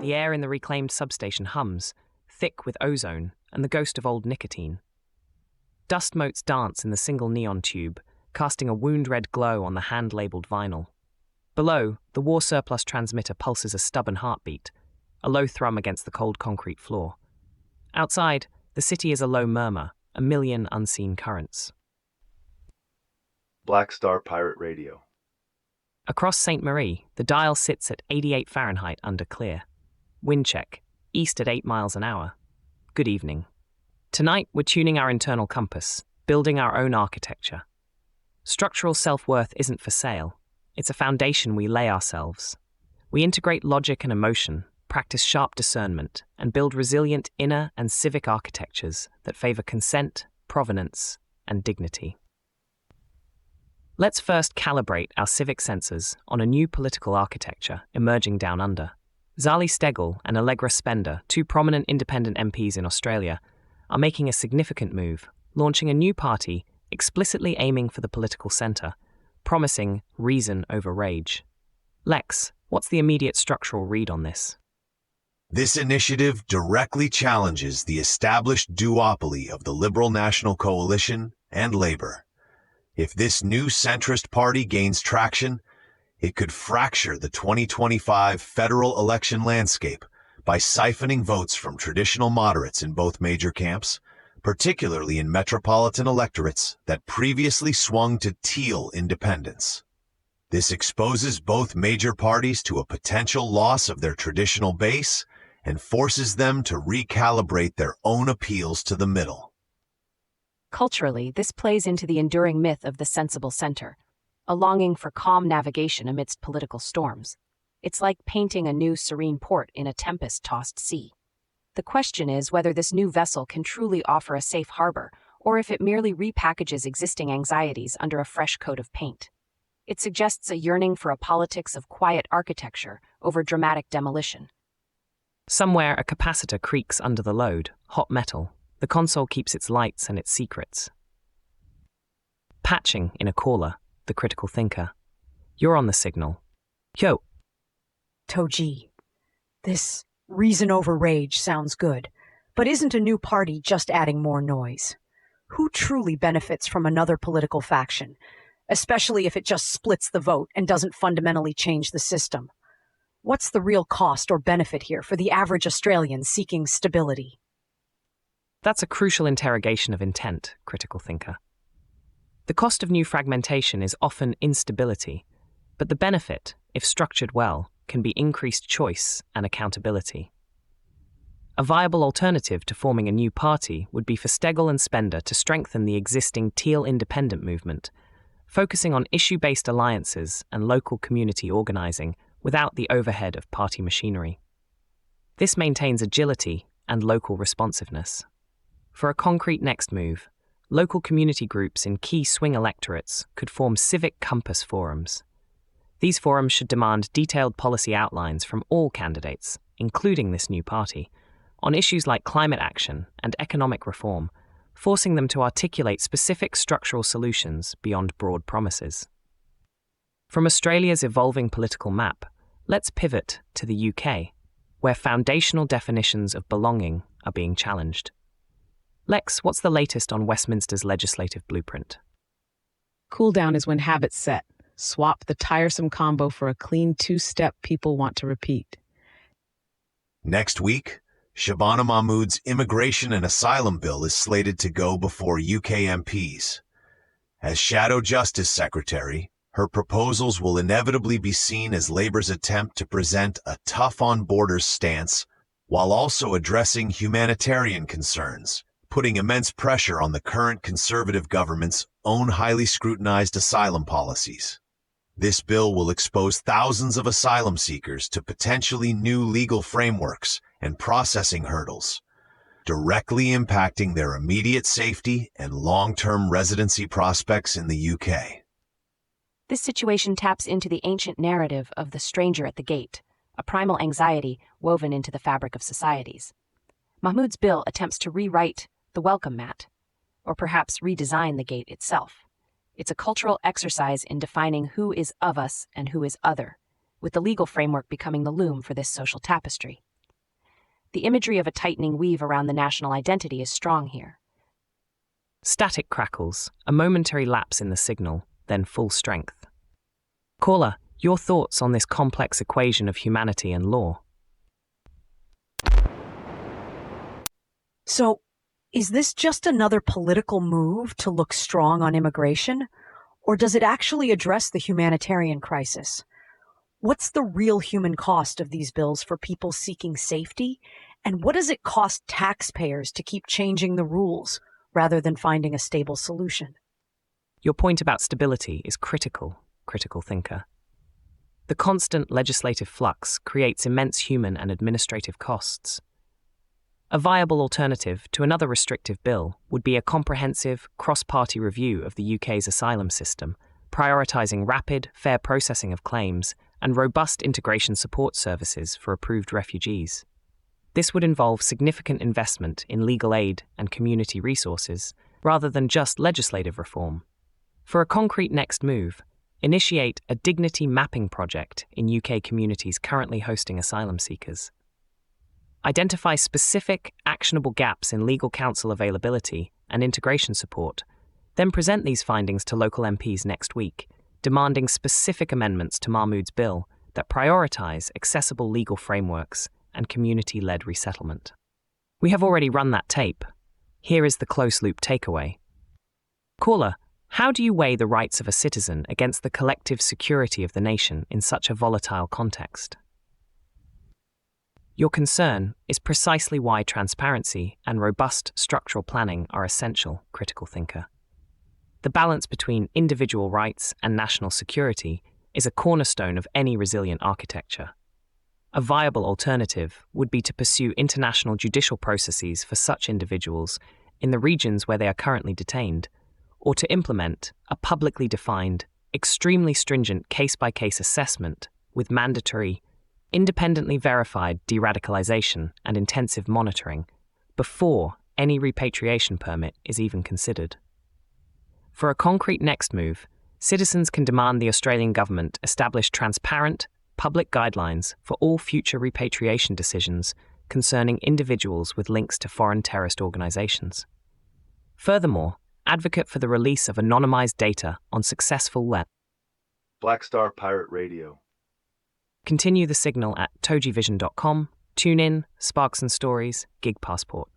The air in the reclaimed substation hums, thick with ozone and the ghost of old nicotine. Dust motes dance in the single neon tube, casting a wound-red glow on the hand-labeled vinyl. Below, the war surplus transmitter pulses a stubborn heartbeat, a low thrum against the cold concrete floor. Outside, the city is a low murmur, a million unseen currents. Black Star Pirate Radio. Across St. Marie, the dial sits at 88 Fahrenheit under clear. Wind check, east at 8 miles an hour. Good evening. Tonight, we're tuning our internal compass, building our own architecture. Structural self-worth isn't for sale. It's a foundation we lay ourselves. We integrate logic and emotion, practice sharp discernment, and build resilient inner and civic architectures that favor consent, provenance, and dignity. Let's first calibrate our civic sensors on a new political architecture emerging down under. Zali Steggall and Allegra Spender, two prominent independent MPs in Australia, are making a significant move, launching a new party explicitly aiming for the political centre, promising reason over rage. Lex, what's the immediate structural read on this? This initiative directly challenges the established duopoly of the Liberal National Coalition and Labour. If this new centrist party gains traction, it could fracture the 2025 federal election landscape by siphoning votes from traditional moderates in both major camps, particularly in metropolitan electorates that previously swung to teal independence. This exposes both major parties to a potential loss of their traditional base and forces them to recalibrate their own appeals to the middle. Culturally, this plays into the enduring myth of the sensible center, a longing for calm navigation amidst political storms. It's like painting a new serene port in a tempest-tossed sea. The question is whether this new vessel can truly offer a safe harbor, or if it merely repackages existing anxieties under a fresh coat of paint. It suggests a yearning for a politics of quiet architecture over dramatic demolition. Somewhere a capacitor creaks under the load, hot metal. The console keeps its lights and its secrets. Patching in a caller, the critical thinker. You're on the signal. Yo. Togee, this reason over rage sounds good, but isn't a new party just adding more noise? Who truly benefits from another political faction, especially if it just splits the vote and doesn't fundamentally change the system? What's the real cost or benefit here for the average Australian seeking stability? That's a crucial interrogation of intent, critical thinker. The cost of new fragmentation is often instability, but the benefit, if structured well, can be increased choice and accountability. A viable alternative to forming a new party would be for Steggall and Spender to strengthen the existing teal independent movement, focusing on issue-based alliances and local community organizing without the overhead of party machinery. This maintains agility and local responsiveness. For a concrete next move, local community groups in key swing electorates could form civic compass forums. These forums should demand detailed policy outlines from all candidates, including this new party, on issues like climate action and economic reform, forcing them to articulate specific structural solutions beyond broad promises. From Australia's evolving political map, let's pivot to the UK, where foundational definitions of belonging are being challenged. Lex, what's the latest on Westminster's legislative blueprint? Cool down is when habits set. Swap the tiresome combo for a clean two-step people want to repeat. Next week, Shabana Mahmood's immigration and asylum bill is slated to go before UK MPs. As Shadow Justice Secretary, her proposals will inevitably be seen as Labour's attempt to present a tough-on-borders stance while also addressing humanitarian concerns, putting immense pressure on the current Conservative government's own highly scrutinized asylum policies. This bill will expose thousands of asylum seekers to potentially new legal frameworks and processing hurdles, directly impacting their immediate safety and long-term residency prospects in the UK. This situation taps into the ancient narrative of the stranger at the gate, a primal anxiety woven into the fabric of societies. Mahmood's bill attempts to rewrite the welcome mat, or perhaps redesign the gate itself. It's a cultural exercise in defining who is of us and who is other, with the legal framework becoming the loom for this social tapestry. The imagery of a tightening weave around the national identity is strong here. Static crackles, a momentary lapse in the signal, then full strength. Caller, your thoughts on this complex equation of humanity and law? So, is this just another political move to look strong on immigration? Or does it actually address the humanitarian crisis? What's the real human cost of these bills for people seeking safety? And what does it cost taxpayers to keep changing the rules rather than finding a stable solution? Your point about stability is critical thinker. The constant legislative flux creates immense human and administrative costs. A viable alternative to another restrictive bill would be a comprehensive, cross-party review of the UK's asylum system, prioritising rapid, fair processing of claims and robust integration support services for approved refugees. This would involve significant investment in legal aid and community resources, rather than just legislative reform. For a concrete next move, initiate a dignity mapping project in UK communities currently hosting asylum seekers. Identify specific, actionable gaps in legal counsel availability and integration support, then present these findings to local MPs next week, demanding specific amendments to Mahmood's bill that prioritise accessible legal frameworks and community-led resettlement. We have already run that tape. Here is the close-loop takeaway. Caller, how do you weigh the rights of a citizen against the collective security of the nation in such a volatile context? Your concern is precisely why transparency and robust structural planning are essential, critical thinker. The balance between individual rights and national security is a cornerstone of any resilient architecture. A viable alternative would be to pursue international judicial processes for such individuals in the regions where they are currently detained, or to implement a publicly defined, extremely stringent case-by-case assessment with mandatory, independently verified de-radicalization and intensive monitoring before any repatriation permit is even considered. For a concrete next move, citizens can demand the Australian government establish transparent, public guidelines for all future repatriation decisions concerning individuals with links to foreign terrorist organisations. Furthermore, advocate for the release of anonymised data on successful Black Star Pirate Radio. Continue the signal at TogeeVision.com, tune in, Sparks and Stories, Gig Passport.